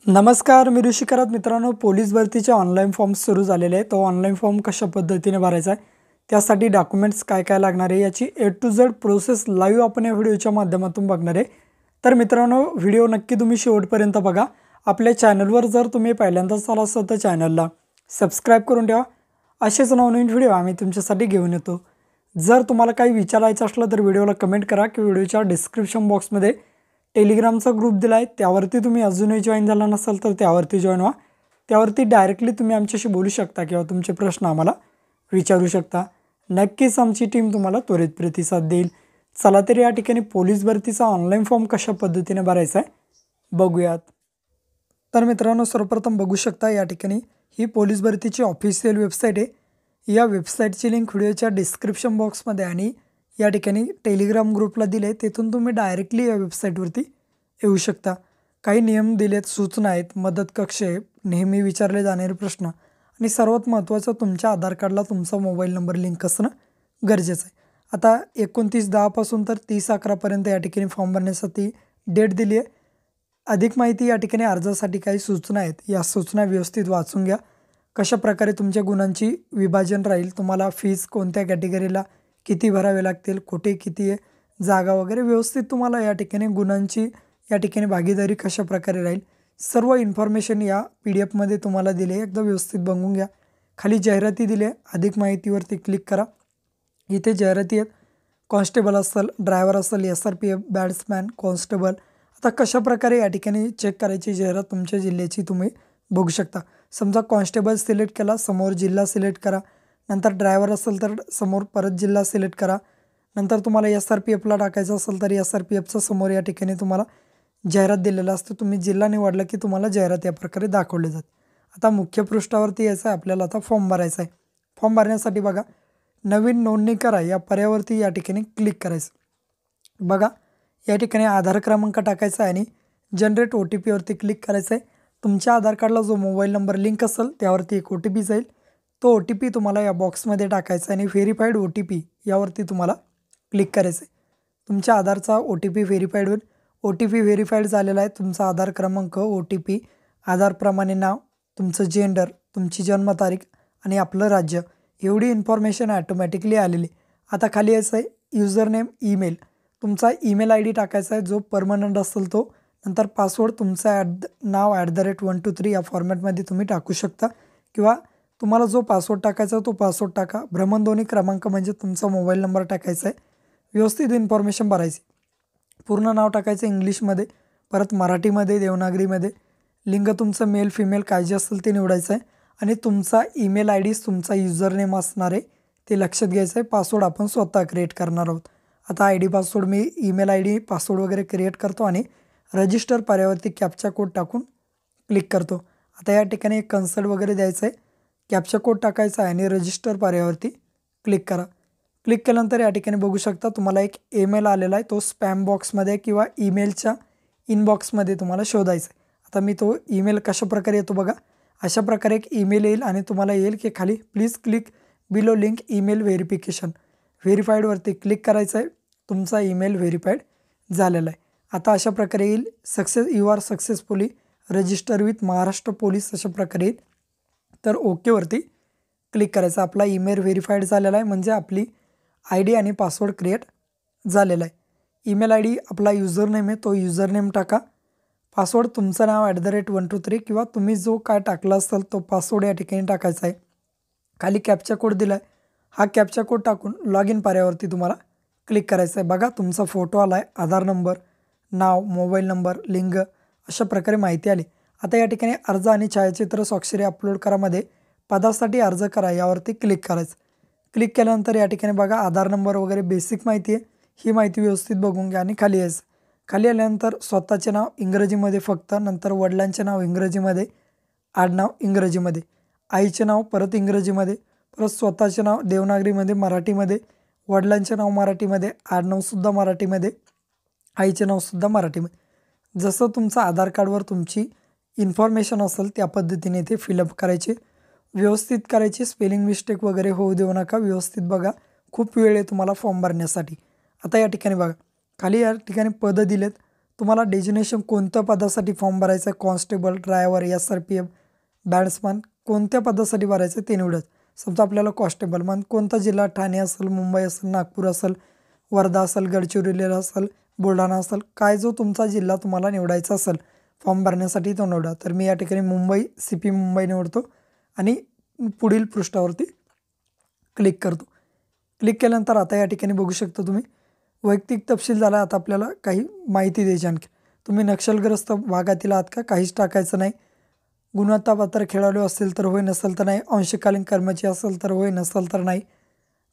नमस्कार, मी ऋषी करत मित्रांनो, पोलीस भरतीचे ऑनलाईन फॉर्म्स सुरू झालेले आहेत. तो ऑनलाईन फॉर्म कशा पद्धतीने भरायचा आहे, त्यासाठी डॉक्युमेंट्स काय काय लागणार आहे, याची ए टू झेड प्रोसेस लाईव्ह आपण या व्हिडिओच्या माध्यमातून बघणार आहे. तर मित्रांनो, व्हिडिओ नक्की तुम्ही शेवटपर्यंत बघा. आपल्या चॅनलवर जर तुम्ही पहिल्यांदाच आला असाल तर चॅनलला सबस्क्राईब करून ठेवा. असेच नवनवीन व्हिडिओ आम्ही तुमच्यासाठी घेऊन येतो. जर तुम्हाला काही विचारायचं असलं तर व्हिडिओला कमेंट करा की व्हिडिओच्या डिस्क्रिप्शन बॉक्समध्ये टेलिग्रामचा ग्रुप दिला आहे, त्यावरती तुम्ही अजूनही जॉईन झाला नसाल तर त्यावरती जॉईन व्हा. त्यावरती डायरेक्टली तुम्ही आमच्याशी बोलू शकता किंवा तुमचे प्रश्न आम्हाला विचारू शकता. नक्कीच आमची टीम तुम्हाला त्वरित प्रतिसाद देईल. चला तर या ठिकाणी पोलीस भरतीचा ऑनलाईन फॉर्म कशा पद्धतीने भरायचा आहे बघूयात. तर मित्रांनो, सर्वप्रथम बघू शकता या ठिकाणी ही पोलीस भरतीची ऑफिशियल वेबसाईट आहे. या वेबसाईटची लिंक व्हिडिओच्या डिस्क्रिप्शन बॉक्समध्ये आणि या ठिकाणी टेलिग्राम ग्रुपला दिले, तिथून तुम्ही डायरेक्टली या वेबसाईटवरती येऊ शकता. काही नियम दिलेत, सूचना आहेत, मदत कक्ष आहे, नेहमी विचारले जाणारे प्रश्न आणि सर्वात महत्त्वाचं तुमच्या आधार कार्डला तुमचा मोबाईल नंबर लिंक असणं गरजेचं आहे. आता 29/10 पासून तर 30/11पर्यंत या ठिकाणी फॉर्म भरण्यासाठी डेट दिली आहे. अधिक माहिती या ठिकाणी अर्जासाठी काही सूचना आहेत, या सूचना व्यवस्थित वाचून घ्या. कशाप्रकारे तुमच्या गुणांची विभाजन राहील, तुम्हाला फीज कोणत्या कॅटेगरीला किती भरावे लागतील, कुठे किती आहे जागा वगैरे, व्यवस्थित तुम्हाला या ठिकाणी गुणांची या ठिकाणी भागीदारी कशाप्रकारे राहील, सर्व इन्फॉर्मेशन या PDF मध्ये तुम्हाला दिले. एकदा व्यवस्थित बघून घ्या. खाली जाहिराती दिली आहे, अधिक माहितीवरती क्लिक करा. इथे जाहिराती आहेत, कॉन्स्टेबल असेल, ड्रायव्हर असेल, SRPF, बॅट्समॅन, कॉन्स्टेबल. आता कशाप्रकारे या ठिकाणी चेक करायची जाहिरात तुमच्या जिल्ह्याची तुम्ही बघू शकता. समजा कॉन्स्टेबल सिलेक्ट केला, समोर जिल्हा सिलेक्ट करा. नंतर ड्रायव्हर असेल तर समोर परत जिल्हा सिलेक्ट करा. नंतर तुम्हाला SRPFला टाकायचं असेल तर SRPFच्या समोर या ठिकाणी तुम्हाला जाहिरात दिलेलं असतं. तुम्ही जिल्हा निवडला की तुम्हाला जाहिरात या प्रकारे दाखवली जाते. आता मुख्य पृष्ठावरती यायचं आहे, आपल्याला आता फॉर्म भरायचा आहे. फॉर्म भरण्यासाठी बघा, नवीन नोंदणी करा या पर्यावरती या ठिकाणी क्लिक करायचं. बघा, या ठिकाणी आधार क्रमांक टाकायचा आहे आणि जनरेट OTPवरती क्लिक करायचं आहे. तुमच्या आधार कार्डला जो मोबाईल नंबर लिंक असेल त्यावरती एक OTP जाईल. तो OTP तुम्हाला या बॉक्समध्ये टाकायचा आणि व्हेरीफाईड OTP यावरती तुम्हाला क्लिक करायचं आहे. तुमच्या आधारचा OTP व्हेरीफाईड होईल. OTP व्हेरीफाईड झालेला आहे. तुमचा आधार क्रमांक, OTP, आधारप्रमाणे नाव, तुमचं जेंडर, तुमची जन्मतारीख आणि आपलं राज्य, एवढी इन्फॉर्मेशन ॲटोमॅटिकली आलेली. आता खाली यायचं आहे युजर नेम, ईमेल. तुमचा ईमेल ID टाकायचा आहे जो परमनंट असेल तो. नंतर पासवर्ड तुमचा नाव @123 या फॉर्मॅटमध्ये तुम्ही टाकू शकता किंवा तुम्हाला जो पासवर्ड टाकायचा तो पासवर्ड टाका. भ्रमणध्वनी क्रमांक म्हणजे तुमचा मोबाईल नंबर टाकायचा आहे. व्यवस्थित इन्फॉर्मेशन भरायची. पूर्ण नाव टाकायचं इंग्लिशमध्ये, परत मराठीमध्ये, देवनागरीमध्ये. लिंग तुमचं मेल फिमेल काय जे असेल ते निवडायचं आहे आणि तुमचा ईमेल ID तुमचा युजर नेम असणार आहे ते लक्षात घ्यायचं आहे. पासवर्ड आपण स्वतः क्रिएट करणार आहोत. आता ID पासवर्ड मी ईमेल ID पासवर्ड वगैरे क्रिएट करतो आणि रजिस्टर पर्यावरती कॅप्चा कोड टाकून क्लिक करतो. आता या ठिकाणी एक कन्सल्ट वगैरे द्यायचं आहे, कॅप्चा कोड टाकायचा आहे आणि रजिस्टर पर्यावरती क्लिक करा. क्लिक केल्यानंतर या ठिकाणी बघू शकता तुम्हाला एक ईमेल आलेला आहे. तो स्पॅम बॉक्समध्ये किंवा ईमेलच्या इनबॉक्समध्ये तुम्हाला शोधायचा आहे. आता मी तो ईमेल कशाप्रकारे येतो बघा, अशा प्रकारे एक ईमेल येईल आणि तुम्हाला येईल की खाली please click below link email verification. व्हेरीफाईडवरती क्लिक करायचं आहे. तुमचा ईमेल व्हेरीफाईड झालेला आहे. आता अशा प्रकारे येईल you are successfully register with Maharashtra police, अशा प्रकारे येईल. तर ओकेवरती क्लिक करायचं. आपला ईमेल व्हेरीफाईड झालेला आहे म्हणजे आपली ID आणि पासवर्ड क्रिएट झालेला आहे. ईमेल ID आपला युजर नेम आहे, तो युजर नेम टाका. पासवर्ड तुमचं नाव @123 किंवा तुम्ही जो काय टाकला असेल तो पासवर्ड या ठिकाणी टाकायचा आहे. खाली कॅप्चा कोड दिला आहे, हा कॅप्चा कोड टाकून लॉग इन पर्यावरती तुम्हाला क्लिक करायचं आहे. बघा, तुमचा फोटो आला आहे, आधार नंबर, नाव, मोबाईल नंबर, लिंग, अशा प्रकारे माहिती आली. आता या ठिकाणी अर्ज आणि छायाचित्र स्वाक्षरी अपलोड करामध्ये पदासाठी अर्ज करा यावरती क्लिक करायचं. क्लिक केल्यानंतर या ठिकाणी बघा आधार नंबर वगैरे बेसिक माहिती आहे, ही माहिती व्यवस्थित बघून घ्या आणि खाली यायचं. खाली आल्यानंतर स्वतःचे नाव इंग्रजीमध्ये फक्त, नंतर वडिलांचे नाव इंग्रजीमध्ये, आडनाव इंग्रजीमध्ये, आईचे नाव परत इंग्रजीमध्ये, परत स्वतःचे नाव देवनागरीमध्ये, मराठीमध्ये, वडिलांचे नाव मराठीमध्ये, आडनावसुद्धा मराठीमध्ये, आईचे नावसुद्धा मराठीमध्ये. जसं तुमचं आधार कार्डवर तुमची इन्फॉर्मेशन असेल त्या पद्धतीने ते फिलअप करायचे, व्यवस्थित करायची. स्पेलिंग मिस्टेक वगैरे होऊ देऊ नका. व्यवस्थित बघा, खूप वेळ आहे तुम्हाला फॉर्म भरण्यासाठी. आता या ठिकाणी बघा, खाली या ठिकाणी पदं दिलेत. तुम्हाला डेजिग्नेशन कोणत्या पदासाठी फॉर्म भरायचा आहे, कॉन्स्टेबल, ड्रायव्हर, SRPF, बॅट्समन कोणत्या पदासाठी भरायचं आहे ते निवडायचं. समजा आपल्याला कॉन्स्टेबल मग कोणता जिल्हा, ठाणे असेल, मुंबई असेल, नागपूर असेल, वर्धा असेल, गडचिरोली असेल, बुलढाणा असेल, काय जो तुमचा जिल्हा तुम्हाला निवडायचा असेल फॉर्म भरण्यासाठी तो निवडा. तर मी या ठिकाणी मुंबई, CP मुंबई निवडतो आणि पुढील पृष्ठावरती क्लिक करतो. क्लिक केल्यानंतर आता या ठिकाणी बघू शकता तुम्ही वैयक्तिक तपशील झाला. आता आपल्याला काही माहिती द्यायची आणखी. तुम्ही नक्षलग्रस्त भागातील आहात का, काहीच टाकायचं नाही. गुणवत्तापात्र खेळाडू असेल तर होय, नसेल तर नाही. अंशकालीन कर्मचारी असेल तर होय, नसेल तर नाही.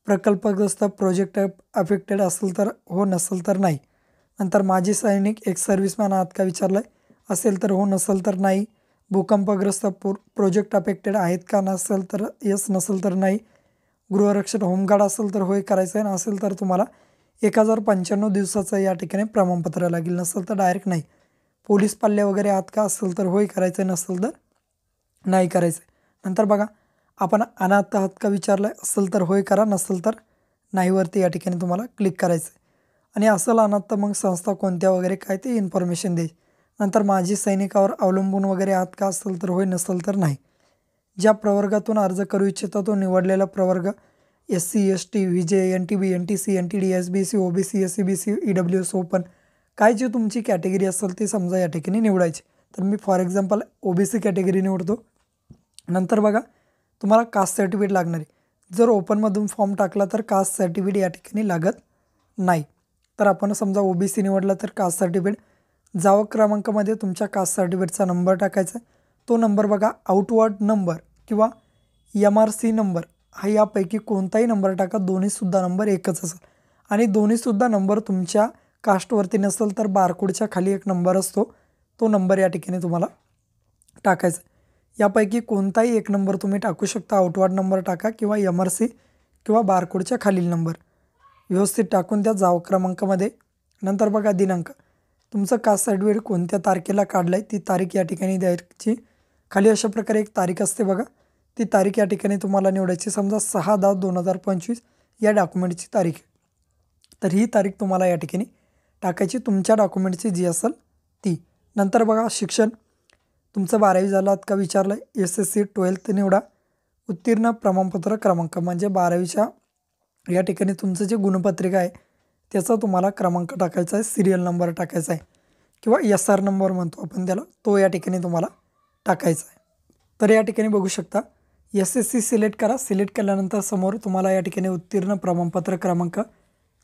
प्रकल्पग्रस्त, प्रोजेक्ट अफेक्टेड असेल तर हो, नसेल तर नाही. नंतर माजी सैनिक, एक्स सर्व्हिसमॅन आहात का विचारलं आहे, असेल तर हो, नसेल तर नाही. भूकंपग्रस्त, प्रोजेक्ट अफेक्टेड आहेत का, नसेल तर येस, नसेल तर नाही. गृहरक्षक, होमगार्ड असेल तर होय करायचं आहे, नसेल तर तुम्हाला 1095 दिवसाचं या ठिकाणी प्रमाणपत्र लागेल, नसेल तर डायरेक्ट नाही. पोलीस पाल्य वगैरे आहात का, असेल तर होय करायचं आहे, नसेल तर नाही करायचं आहे. नंतर बघा आपण अनाथ आहात का विचारलं आहे, असेल तर होय करा, नसेल तर नाहीवरती या ठिकाणी तुम्हाला क्लिक करायचं आहे. आणि असेल अनाथ तर मग संस्था कोणत्या वगैरे काय ते इन्फॉर्मेशन द्यायची. नंतर माजी सैनिकावर अवलंबून वगैरे आहात का, असेल तर होय, नसेल तर नाही. ज्या प्रवर्गातून अर्ज करू इच्छिता तो निवडलेला प्रवर्ग SC, ST, VJ, NTB, NTC, NTD, SBC, OBC, SCBC, EWS open काय जी तुमची कॅटेगरी असेल ती समजा या ठिकाणी निवडायची. तर me for example OBC category निवडतो. नंतर बघा तुम्हाला कास्ट सर्टिफिकेट लागणार आहे. जर ओपनमधून फॉर्म टाकला तर कास्ट सर्टिफिकेट या ठिकाणी लागत नाही. तर आपण समजा OBC निवडला तर कास्ट सर्टिफिकेट जावक क्रमांकामध्ये तुमच्या कास्ट सर्टिफिकेटचा नंबर टाकायचा आहे. तो नंबर बघा आउटवर्ड नंबर किंवा MRC नंबर हा यापैकी कोणताही नंबर टाका, दोन्हीसुद्धा नंबर एकच असेल. आणि दोन्हीसुद्धा नंबर तुमच्या कास्टवरती नसेल तर बारकोडच्या खाली एक नंबर असतो, तो नंबर या ठिकाणी तुम्हाला टाकायचा. यापैकी कोणताही एक नंबर तुम्ही टाकू शकता. आउटवर्ड नंबर टाका किंवा MRC किंवा बारकोडच्या खालील नंबर व्यवस्थित टाकून त्या जावक क्रमांकामध्ये. नंतर बघा दिनांक, तुमचं कास्ट सर्टिफिकेट कोणत्या तारखेला काढलं आहे ती तारीख या ठिकाणी द्यायची. खाली अशा प्रकारे एक तारीख असते बघा, ती तारीख या ठिकाणी तुम्हाला निवडायची. समजा 6/10/2025 या डॉक्युमेंटची तारीख आहे, तर ही तारीख तुम्हाला या ठिकाणी टाकायची तुमच्या डॉक्युमेंटची जी असेल ती. नंतर बघा शिक्षण, तुमचं 12वी झालं आहात का विचारलं आहे, SSC 12th निवडा. उत्तीर्ण प्रमाणपत्र क्रमांक म्हणजे 12वीच्या या ठिकाणी तुमचं जे गुणपत्रिका आहे त्याचा तुम्हाला क्रमांक टाकायचा आहे, सिरियल नंबर टाकायचा आहे किंवा SR नंबर म्हणतो आपण त्याला, तो या ठिकाणी तुम्हाला टाकायचा आहे. तर या ठिकाणी बघू शकता SSC सिलेक्ट करा. सिलेक्ट केल्यानंतर समोर तुम्हाला या ठिकाणी उत्तीर्ण प्रमाणपत्र क्रमांक,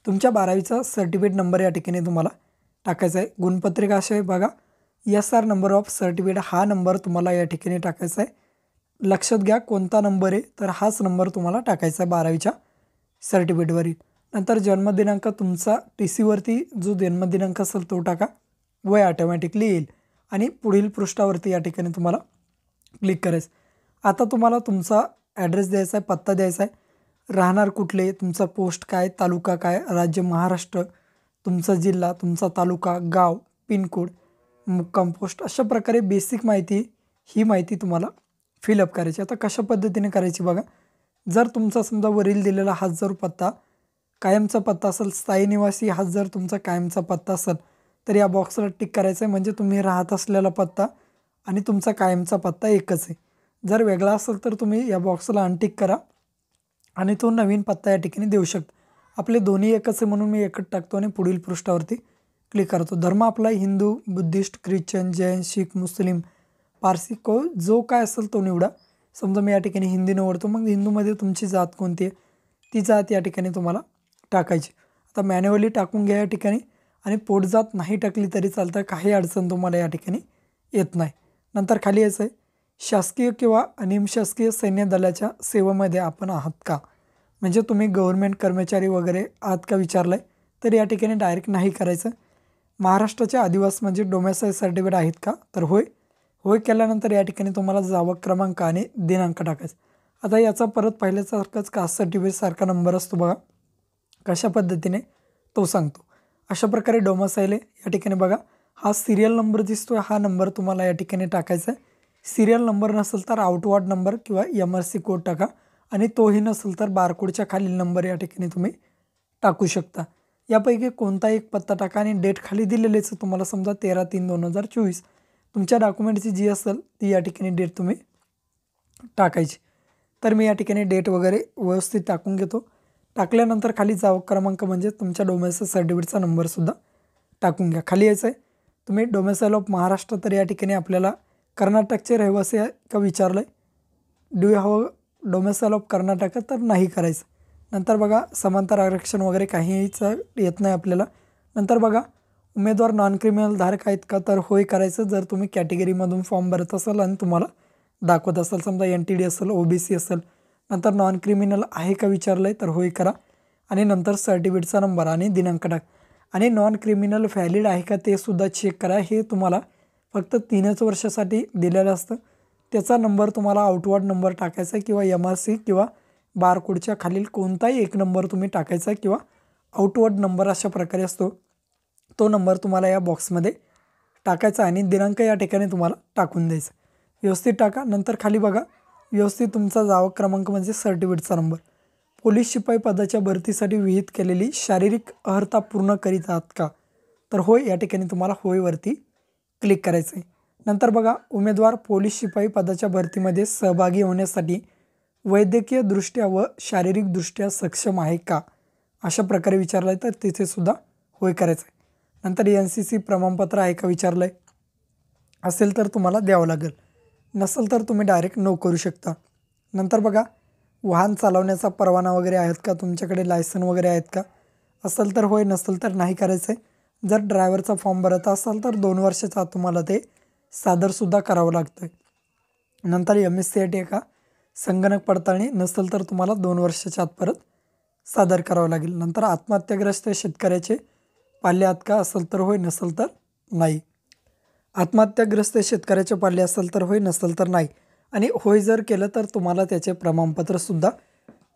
तुमच्या 12वीचा सर्टिफिकेट नंबर या ठिकाणी तुम्हाला टाकायचा आहे. गुणपत्रिका अशी आहे बघा, SR नंबर ऑफ सर्टिफिकेट हा नंबर तुम्हाला या ठिकाणी टाकायचा आहे. लक्षात घ्या कोणता नंबर आहे, तर हाच नंबर तुम्हाला टाकायचा आहे 12वीच्या सर्टिफिकेटवरील. नंतर जन्मदिनांक तुमचा TCवरती जो जन्मदिनांक असेल तो टाका, वय ऑटोमॅटिकली येईल आणि पुढील पृष्ठावरती या ठिकाणी तुम्हाला क्लिक करायचं. आता तुम्हाला तुमचा ॲड्रेस द्यायचा आहे, पत्ता द्यायचा आहे, राहणार कुठले, तुमचा पोस्ट काय, तालुका काय, राज्य महाराष्ट्र, तुमचा जिल्हा, तुमचा तालुका, गाव, पिनकोड, मुक्काम पोस्ट, अशा प्रकारे बेसिक माहिती ही माहिती तुम्हाला फिलअप करायची. आता कशा पद्धतीने करायची बघा, जर तुमचा समजा वरील दिलेला हाच जर पत्ता कायमचा पत्ता असेल, स्थायी निवासी हाच जर तुमचा कायमचा पत्ता असेल तर या बॉक्सला टिक करायचं आहे, म्हणजे तुम्ही राहत असलेला पत्ता आणि तुमचा कायमचा पत्ता एकच आहे. जर वेगळा असेल तर तुम्ही या बॉक्सला अनटिक करा आणि तो नवीन पत्ता या ठिकाणी देऊ शकता. आपले दोन्ही एकच आहे म्हणून मी एकच टाकतो आणि पुढील पृष्ठावरती क्लिक करतो. धर्म आपला हिंदू, बुद्धिस्ट, ख्रिश्चन, जैन, शीख, मुस्लिम, पारसी जो काय असेल तो निवडा. समजा मी या ठिकाणी हिंदी निवडतो, मग हिंदूमध्ये तुमची जात कोणती आहे ती जात या ठिकाणी तुम्हाला टाकायची. आता मॅन्युअली टाकून घ्या या ठिकाणी आणि पोटजात नाही टाकली तरी चालतं, काही अडचण तुम्हाला या ठिकाणी येत नाही. नंतर खाली यायचं आहे शासकीय किंवा निमशासकीय सैन्य दलाच्या सेवेमध्ये आपण आहात का, म्हणजे तुम्ही गव्हर्नमेंट कर्मचारी वगैरे आहात का विचारलं आहे तर या ठिकाणी डायरेक्ट नाही करायचं. महाराष्ट्राचे आदिवासी म्हणजे डोमेसाईल सर्टिफिकेट आहेत का, तर होय. होय केल्यानंतर या ठिकाणी तुम्हाला जावक क्रमांक आणि दिनांक टाकायचा. आता याचा परत पहिल्यासारखाच कास्ट सर्टिफिकेटसारखा नंबर असतो बघा, कशा पद्धतीने तो सांगतो. अशा प्रकारे डोमेसाईल आहे या ठिकाणी बघा, हा सिरियल नंबर दिसतो आहे, हा नंबर तुम्हाला या ठिकाणी टाकायचा आहे. सिरियल नंबर नसेल तर आउटवर्ड नंबर किंवा MRC कोड टाका आणि तोही नसेल तर बारकोडच्या खालील नंबर या ठिकाणी तुम्ही टाकू शकता. यापैकी कोणता एक पत्ता टाका आणि डेट खाली दिलेलेच तुम्हाला समजा 13/3/2024 तुमच्या डॉक्युमेंटची जी असेल ती या ठिकाणी डेट तुम्ही टाकायची। तर मी या ठिकाणी डेट वगैरे व्यवस्थित टाकून घेतो। टाकल्यानंतर खाली जावक क्रमांक म्हणजे तुमच्या डोमेसाईल सर्टिफिकेटचा नंबरसुद्धा टाकून घ्या। खाली यायचं आहे तुम्ही डोमेसाईल ऑफ महाराष्ट्र, तर या ठिकाणी आपल्याला कर्नाटकचे रहिवासी आहे का विचारलं आहे। Do you have domicile of Karnataka, तर नाही करायचं। नंतर बघा समांतर आरक्षण वगैरे काहीच येत नाही आपल्याला। नंतर बघा उमेदवार नॉन क्रिमिनल धारक आहेत का, तर होय करायचं जर तुम्ही कॅटेगरीमधून फॉर्म भरत असाल आणि तुम्हाला दाखवत असेल, समजा NTD असेल, OBC असेल। नंतर नॉन क्रिमिनल आहे का विचारलं आहे तर होय करा आणि नंतर सर्टिफिकेटचा नंबर आणि दिनांक टाक आणि नॉन क्रिमिनल व्हॅलिड आहे का ते सुद्धा चेक करा। हे तुम्हाला फक्त 3च वर्षासाठी दिलेलं असतं। त्याचा नंबर तुम्हाला आउटवर्ड नंबर टाकायचा आहे किंवा MRC किंवा बारकोडच्या खालील कोणताही एक नंबर तुम्ही टाकायचा किंवा आउटवर्ड नंबर अशा प्रकारे असतो, तो नंबर तुम्हाला या बॉक्समध्ये टाकायचा आणि दिनांक या ठिकाणी तुम्हाला टाकून द्यायचा। व्यवस्थित टाका। नंतर खाली बघा व्यवस्थित तुमचा जावक क्रमांक म्हणजे सर्टिफिकेटचा नंबर। पोलीस शिपाई पदाच्या भरतीसाठी विहित केलेली शारीरिक अर्हता पूर्ण करीत आहात का, तर होय या ठिकाणी तुम्हाला होयवरती क्लिक करायचं आहे। नंतर बघा उमेदवार पोलीस शिपाई पदाच्या भरतीमध्ये सहभागी होण्यासाठी वैद्यकीयदृष्ट्या व शारीरिकदृष्ट्या सक्षम आहे का, अशा प्रकारे विचारलं आहे तर तिथे सुद्धा होय करायचं आहे। नंतर NCC प्रमाणपत्र आहे का विचारलं आहे, असेल तर तुम्हाला द्यावं लागेल, नसेल तर तुम्ही डायरेक्ट नो करू शकता। नंतर बघा वाहन चालवण्याचा परवाना वगैरे आहेत का, तुमच्याकडे लायसन वगैरे आहेत का, असेल तर होय, नसेल तर नाही करायचं आहे। जर ड्रायव्हरचा फॉर्म भरत असाल तर 2 वर्षाचा आत तुम्हाला ते सादरसुद्धा करावं लागतं आहे। नंतर MSCIT आहे का, संगणक पडताळणी, नसेल तर तुम्हाला 2 वर्षाच्या आत परत सादर करावं लागेल। नंतर आत्महत्याग्रस्त शेतकऱ्याचे पाल्य आहात का, असेल तर होय, नसेल तर नाही। आत्महत्याग्रस्त शेतकऱ्याचे पाल्य असेल तर होय, नसेल तर नाही। आणि होय जर केलं तर तुम्हाला त्याचे प्रमाणपत्रसुद्धा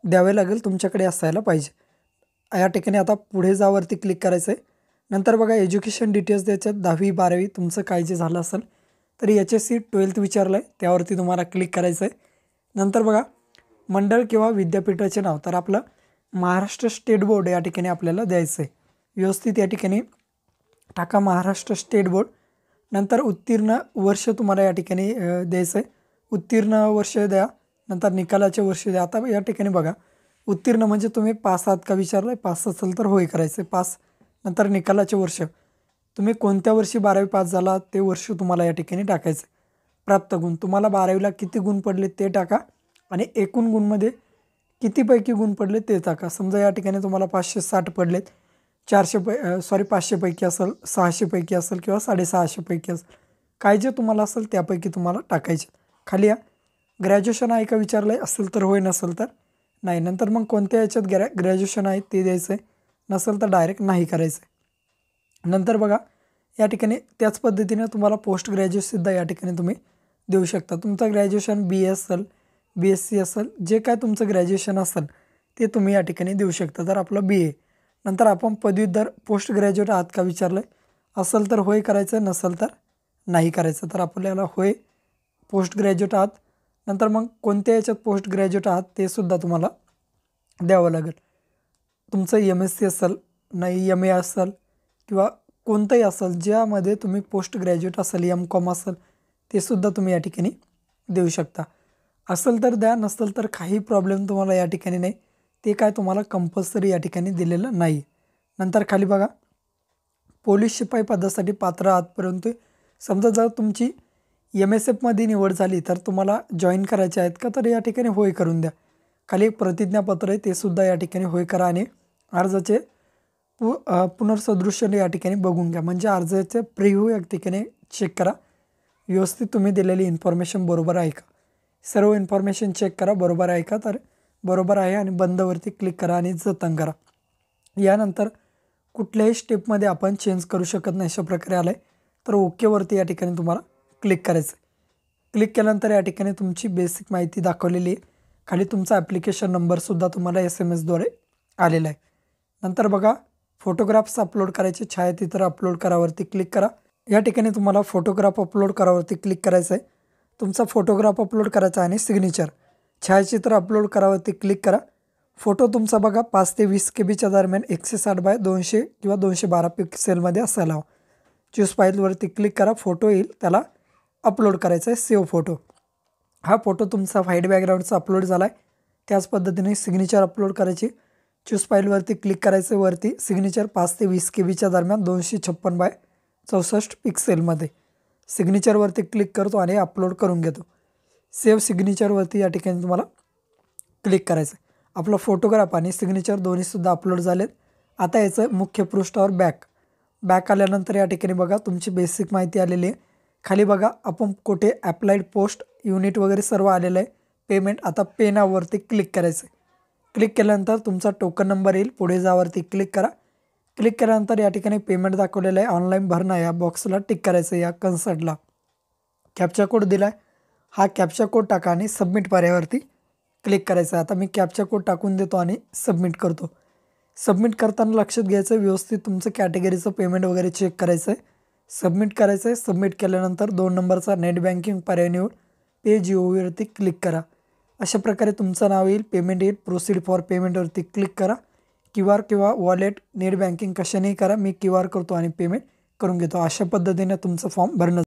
द्यावे लागेल, तुमच्याकडे असायला पाहिजे। या ठिकाणी आता पुढे जावरती क्लिक करायचं आहे। नंतर बघा एज्युकेशन डिटेल्स द्यायच्यात, 10वी 12वी तुमचं काय जे झालं असेल तर HSC 12th विचारलं आहे, त्यावरती तुम्हाला क्लिक करायचं आहे। नंतर बघा मंडळ किंवा विद्यापीठाचे नाव, तर आपलं महाराष्ट्र स्टेट बोर्ड या ठिकाणी आपल्याला द्यायचं आहे। व्यवस्थित या ठिकाणी टाका महाराष्ट्र स्टेट बोर्ड। नंतर उत्तीर्ण वर्ष तुम्हाला या ठिकाणी द्यायचं आहे, उत्तीर्ण वर्ष द्या, नंतर निकालाचे वर्ष द्या। आता या ठिकाणी बघा उत्तीर्ण म्हणजे तुम्ही पास आहात का विचारलं आहे, पास असेल तर होय करायचं आहे, पास। नंतर निकालाचे वर्ष, तुम्ही कोणत्या वर्षी 12वी पास झाला ते वर्ष तुम्हाला या ठिकाणी टाकायचं आहे। प्राप्त गुण, तुम्हाला 12वीला किती गुण पडले ते टाका आणि एकूण गुणमध्ये कितीपैकी गुण पडले ते टाका। समजा या ठिकाणी तुम्हाला 560 पडलेत, 500 पैकी असेल, 600 पैकी असेल किंवा 650 पैकी असेल, काय जे तुम्हाला असेल त्यापैकी तुम्हाला टाकायचे। खाली या ग्रॅज्युएशन आहे का विचारलं आहे, असेल तर होय, नसेल तर नाही। नंतर मग कोणत्या याच्यात ग्रॅज्युएशन आहे ते द्यायचं आहे, नसेल तर डायरेक्ट नाही करायचं आहे। नंतर बघा या ठिकाणी त्याच पद्धतीने तुम्हाला पोस्ट ग्रॅज्युएटसुद्धा या ठिकाणी तुम्ही देऊ शकता। तुमचं ग्रॅज्युएशन BA असेल, BSc असेल, जे काय तुमचं ग्रॅज्युएशन असेल ते तुम्ही या ठिकाणी देऊ शकता। तर आपलं BA। नंतर आपण पदवीधर पोस्ट ग्रॅज्युएट आहात का विचारलं आहे, असेल तर होय करायचं, नसेल तर नाही करायचं। तर आपल्याला होय पोस्ट ग्रॅज्युएट आहात। नंतर मग कोणत्या याच्यात पोस्ट ग्रॅज्युएट आहात ते सुद्धा तुम्हाला द्यावं लागेल। तुमचं MSc असेल, नाही MA असेल किंवा कोणतंही असेल ज्यामध्ये तुम्ही पोस्ट ग्रॅज्युएट असेल, MCOM असेल, ते सुद्धा तुम्ही या ठिकाणी देऊ शकता। असेल तर द्या, नसेल तर काही प्रॉब्लेम तुम्हाला या ठिकाणी नाही, ते काय तुम्हाला कंपल्सरी या ठिकाणी दिलेलं नाही। नंतर खाली बघा पोलीस शिपाई पदासाठी पात्र आहात, परंतु समजा जर तुमची MSFमध्ये निवड झाली तर तुम्हाला जॉईन करायचे आहेत का, तर या ठिकाणी होय करून द्या। खाली एक प्रतिज्ञापत्र आहे ते सुद्धा या ठिकाणी होय करा आणि अर्जाचे पुनर्सदृश्य या ठिकाणी बघून घ्या, म्हणजे अर्जाचे प्रिव्ह्यू या ठिकाणी चेक करा, व्यवस्थित तुम्ही दिलेली इन्फॉर्मेशन बरोबर आहे का, सर्व इन्फॉर्मेशन चेक करा बरोबर आहे का, तर बरोबर आहे आणि बंदवरती क्लिक करा आणि जतन करा। यानंतर कुठल्याही स्टेपमध्ये आपण चेंज करू शकत नाही अशा प्रकारे आलं आहे, तर ओकेवरती या ठिकाणी तुम्हाला क्लिक करायचं। क्लिक केल्यानंतर या ठिकाणी तुमची बेसिक माहिती दाखवलेली आहे, खाली तुमचा ॲप्लिकेशन नंबरसुद्धा तुम्हाला SMS द्वारे आलेला आहे। नंतर बघा फोटोग्राफ्स अपलोड करायचे, छायाचित्र अपलोड करावरती क्लिक करा। या ठिकाणी तुम्हाला फोटोग्राफ अपलोड करावरती क्लिक करायचं आहे, तुमचा फोटोग्राफ अपलोड करायचा आणि सिग्नेचर, छायाचित्र अपलोड करावरती क्लिक करा, फोटो तुमचा बघा 5 ते 20 KB दरम्यान 160 बाय 200 किंवा 212 पिक्सेलमध्ये असायला हवा. चूज फाईलवरती क्लिक करा. फोटो येईल त्याला अपलोड करायचा आहे सेव्ह फोटो. हा फोटो तुमचा व्हाईट बॅकग्राऊंडचा अपलोड झाला आहे. त्याच पद्धतीने सिग्नेचर अपलोड करायची. चूज फाईलवरती क्लिक करायचं. वरती सिग्नेचर 5 ते 20 KB दरम्यान 256 बाय 64 पिक्सेलमध्ये सिग्नेचरवरती क्लिक करतो आणि अपलोड करून घेतो. सेव्ह सिग्नेचरवरती या ठिकाणी तुम्हाला क्लिक करायचं आहे. आपला फोटोग्राफ आणि सिग्नेचर दोन्हीसुद्धा अपलोड झालेत. आता याचं मुख्य पृष्ठावर बॅक आल्यानंतर या ठिकाणी बघा तुमची बेसिक माहिती आलेली आहे. खाली बघा आपण कुठे ॲप्लाइड पोस्ट युनिट वगैरे सर्व आलेलं आहे. पेमेंट आता पे नाववरती क्लिक करायचं आहे. क्लिक केल्यानंतर तुमचा टोकन नंबर येईल. पुढे जावरती क्लिक करा. क्लिक केल्यानंतर या ठिकाणी पेमेंट दाखवलेलं आहे. ऑनलाईन भरणं या बॉक्सला टिक करायचं. या कन्सर्टला कॅप्चा कोड दिला आहे. हा कॅप्चा कोड टाका आणि सबमिट पर्यायावरती क्लिक करायचं आहे. आता मी कॅप्चा कोड टाकून देतो आणि सबमिट करतो. सबमिट करताना लक्षात घ्यायचं व्यवस्थित तुमचं कॅटेगरीचं पेमेंट वगैरे चेक करायचं आहे. सबमिट करायचं आहे. सबमिट केल्यानंतर 2 नंबरचा नेट बँकिंग पर्याय निवड पे GOVवरती क्लिक करा. अशा प्रकारे तुमचं नाव येईल. पेमेंट येईल. प्रोसीड फॉर पेमेंटवरती क्लिक करा. QR किंवा वॉलेट नेट बँकिंग कशानेही करा. मी QR करतो आणि पेमेंट करून घेतो. अशा पद्धतीने तुमचा फॉर्म भरणं